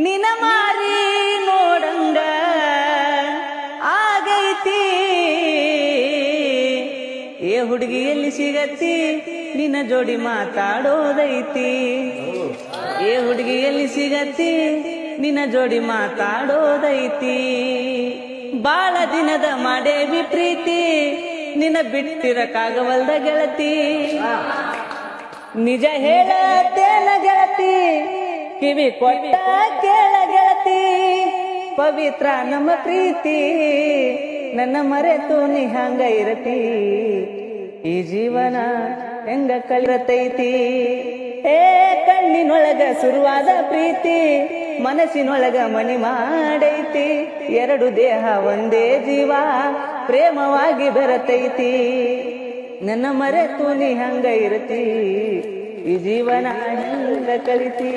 ನಿನ ಮಾರಿ ನೋಡಂಗ ಆಗೈತಿ. ಏ ಹುಡುಗಿ ಎಲ್ಲಿ ಸಿಗತ್ತಿ ನಿನ್ನ ಜೋಡಿ ಮಾತಾಡೋದೈತಿ. ಏ ಹುಡುಗಿ ಎಲ್ಲಿ ಸಿಗತ್ತಿ ನಿನ್ನ ಜೋಡಿ ಮಾತಾಡೋದೈತಿ. ಬಾಳ ದಿನದ ಮಾಡೇವಿ ಪ್ರೀತಿ ನಿನ್ನ ಬಿಟ್ಟಿರಕ್ಕಾಗವಲ್ದ ಗೆಳತಿ. ನಿಜ ಹೇಳತ್ತೇನ ಗೆಳತಿ ಕಿವಿ ಕೊಟ್ಟ ಕೇಳ ಗೆಳತಿ. ಪವಿತ್ರ ನಮ್ಮ ಪ್ರೀತಿ ನನ್ನ ಮರೆತು ನೀ ಹಂಗ ಇರತಿ. ಈ ಜೀವನ ಹೆಂಗ ಕಲಿರತೈತಿ. ಏ ಕಣ್ಣಿನೊಳಗ ಶುರುವಾದ ಪ್ರೀತಿ ಮನಸ್ಸಿನೊಳಗ ಮನಿ ಮಾಡೈತಿ. ಎರಡು ದೇಹ ಒಂದೇ ಜೀವ ಪ್ರೇಮವಾಗಿ ಬೆರತೈತಿ. ನನ್ನ ಮರೆತು ನೀ ಹಂಗ ಇರತಿ. ಈ ಜೀವನ ಹೆಂಗ ಕಲಿತಿ.